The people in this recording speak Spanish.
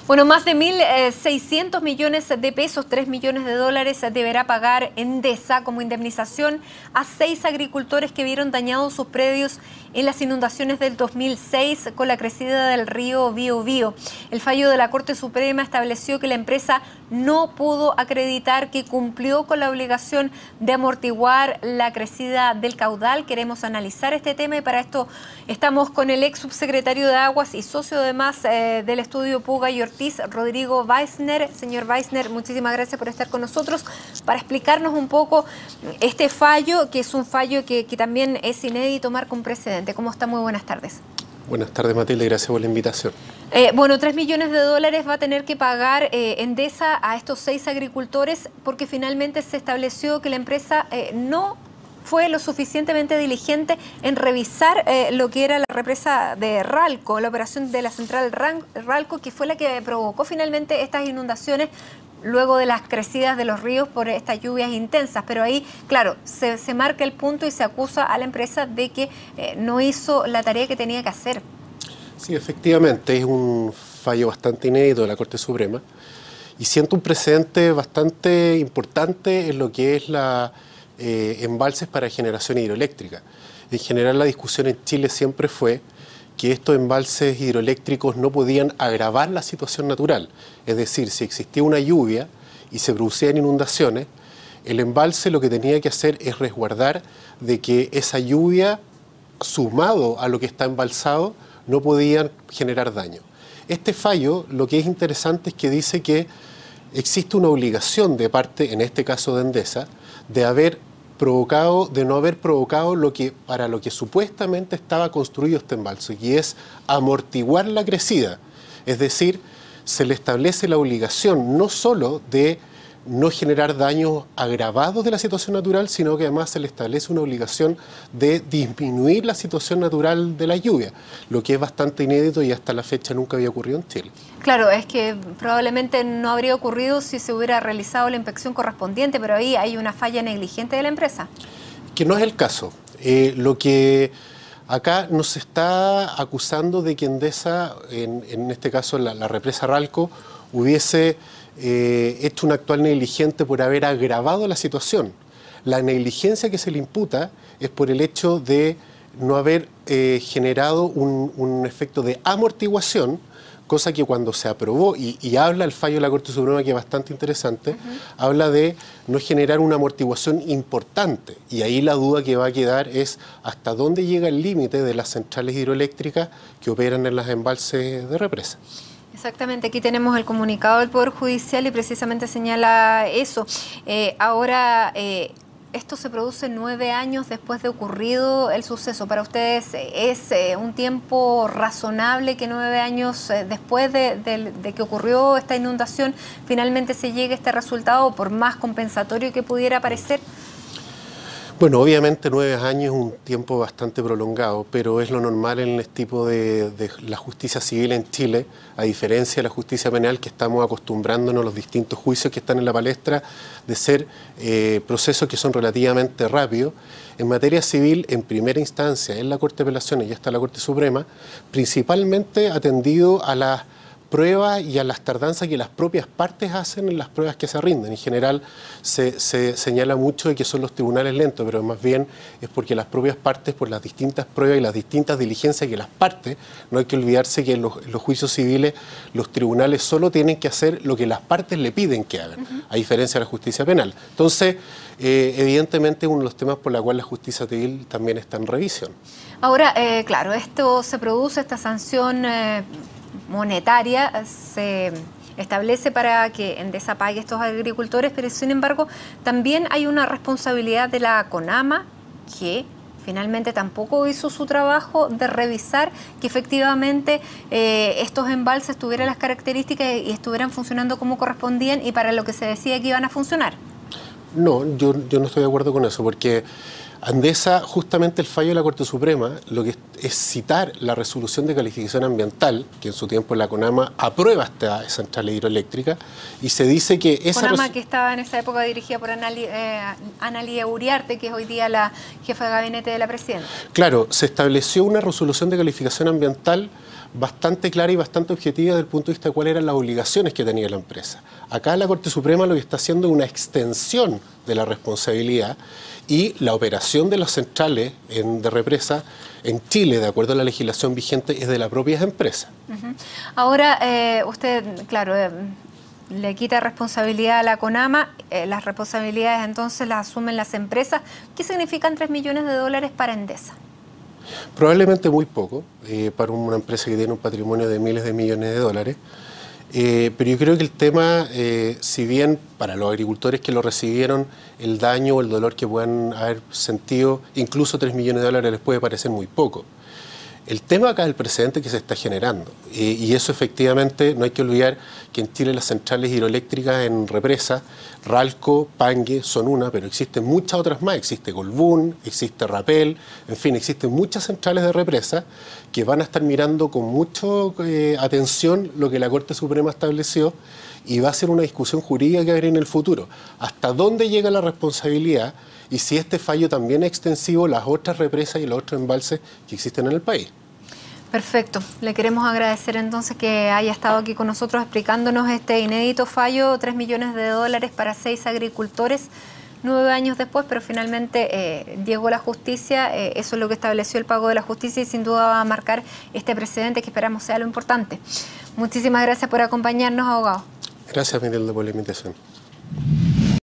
Bueno, más de 1.600 millones de pesos, 3 millones de dólares, deberá pagar Endesa como indemnización a 6 agricultores que vieron dañados sus predios en las inundaciones del 2006 con la crecida del río Biobío. El fallo de la Corte Suprema estableció que la empresa no pudo acreditar que cumplió con la obligación de amortiguar la crecida del caudal. Queremos analizar este tema y para esto estamos con el ex subsecretario de Aguas y socio además del estudio Puga y Ortiz, Rodrigo Weissner. Señor Weissner, muchísimas gracias por estar con nosotros para explicarnos un poco este fallo, que es un fallo que también es inédito, marca un precedente. ¿Cómo está? Muy buenas tardes. Buenas tardes, Matilde, gracias por la invitación. Bueno, 3 millones de dólares va a tener que pagar Endesa a estos 6 agricultores porque finalmente se estableció que la empresa no fue lo suficientemente diligente en revisar lo que era la represa de Ralco, la operación de la central Ralco, que fue la que provocó finalmente estas inundaciones luego de las crecidas de los ríos por estas lluvias intensas. Pero ahí, claro, se marca el punto y se acusa a la empresa de que no hizo la tarea que tenía que hacer. Sí, efectivamente, es un fallo bastante inédito de la Corte Suprema y siento un precedente bastante importante en lo que es la embalses para generación hidroeléctrica. En general, la discusión en Chile siempre fue que estos embalses hidroeléctricos no podían agravar la situación natural. Es decir, si existía una lluvia y se producían inundaciones, el embalse lo que tenía que hacer es resguardar de que esa lluvia, sumado a lo que está embalsado, no podían generar daño. Este fallo, lo que es interesante es que dice que existe una obligación de parte, en este caso de Endesa, de no haber provocado para lo que supuestamente estaba construido este embalse, y es amortiguar la crecida. Es decir, se le establece la obligación no solo de no generar daños agravados de la situación natural, sino que además se le establece una obligación de disminuir la situación natural de la lluvia, lo que es bastante inédito y hasta la fecha nunca había ocurrido en Chile. Claro, es que probablemente no habría ocurrido si se hubiera realizado la inspección correspondiente, pero ahí hay una falla negligente de la empresa. Que no es el caso. Lo que acá nos está acusando de que Endesa, en este caso la represa Ralco, hubiese hecho un actual negligente por haber agravado la situación. La negligencia que se le imputa es por el hecho de no haber generado un efecto de amortiguación, cosa que cuando se aprobó, y habla el fallo de la Corte Suprema, que es bastante interesante, habla de no generar una amortiguación importante. Y ahí la duda que va a quedar es hasta dónde llega el límite de las centrales hidroeléctricas que operan en los embalses de represa. Exactamente, aquí tenemos el comunicado del Poder Judicial y precisamente señala eso. Ahora, esto se produce 9 años después de ocurrido el suceso. ¿Para ustedes es un tiempo razonable que 9 años después de que ocurrió esta inundación finalmente se llegue a este resultado, por más compensatorio que pudiera parecer? Bueno, obviamente 9 años es un tiempo bastante prolongado, pero es lo normal en el tipo de la justicia civil en Chile, a diferencia de la justicia penal, que estamos acostumbrándonos a los distintos juicios que están en la palestra, de ser procesos que son relativamente rápidos. En materia civil, en primera instancia, en la Corte de Apelaciones y hasta la Corte Suprema, principalmente atendido a las pruebas y a las tardanzas que las propias partes hacen en las pruebas que se rinden. En general se señala mucho de que son los tribunales lentos, pero más bien es porque las propias partes, por las distintas pruebas y las distintas diligencias que las partes, no hay que olvidarse que en los juicios civiles los tribunales solo tienen que hacer lo que las partes le piden que hagan, a diferencia de la justicia penal. Entonces, evidentemente, uno de los temas por los cuales la justicia civil también está en revisión. Ahora, claro, esto se produce, esta sanción monetaria se establece para que Endesa pague a estos agricultores, pero sin embargo también hay una responsabilidad de la CONAMA, que finalmente tampoco hizo su trabajo de revisar que efectivamente estos embalses tuvieran las características y estuvieran funcionando como correspondían y para lo que se decía que iban a funcionar. No, yo no estoy de acuerdo con eso, porque Endesa, justamente el fallo de la Corte Suprema, lo que es citar la resolución de calificación ambiental, que en su tiempo la CONAMA aprueba esta central hidroeléctrica, y se dice que esa... CONAMA que estaba en esa época dirigida por Analía Uriarte, que es hoy día la jefa de gabinete de la presidenta. Claro, se estableció una resolución de calificación ambiental bastante clara y bastante objetiva desde el punto de vista de cuáles eran las obligaciones que tenía la empresa. Acá la Corte Suprema lo que está haciendo es una extensión de la responsabilidad y la operación de las centrales de represa en Chile, de acuerdo a la legislación vigente, es de las propias empresas. Ahora, usted, claro, le quita responsabilidad a la CONAMA, las responsabilidades entonces las asumen las empresas. ¿Qué significan 3 millones de dólares para Endesa? Probablemente muy poco para una empresa que tiene un patrimonio de miles de millones de dólares. Pero yo creo que el tema, si bien para los agricultores que lo recibieron, el daño o el dolor que puedan haber sentido, incluso 3 millones de dólares les puede parecer muy poco. El tema acá es el precedente que se está generando y eso efectivamente no hay que olvidar que en Chile las centrales hidroeléctricas en represa, Ralco, Pangue son una, pero existen muchas otras más, existe Colbún, existe Rapel, en fin, existen muchas centrales de represa que van a estar mirando con mucha atención lo que la Corte Suprema estableció y va a ser una discusión jurídica que habrá en el futuro. ¿Hasta dónde llega la responsabilidad? Y si este fallo también es extensivo a las otras represas y los otros embalses que existen en el país. Perfecto. Le queremos agradecer entonces que haya estado aquí con nosotros explicándonos este inédito fallo, 3 millones de dólares para 6 agricultores, 9 años después, pero finalmente llegó la justicia, eso es lo que estableció el pago de la justicia y sin duda va a marcar este precedente que esperamos sea lo importante. Muchísimas gracias por acompañarnos, abogado. Gracias, Miguel, por la invitación.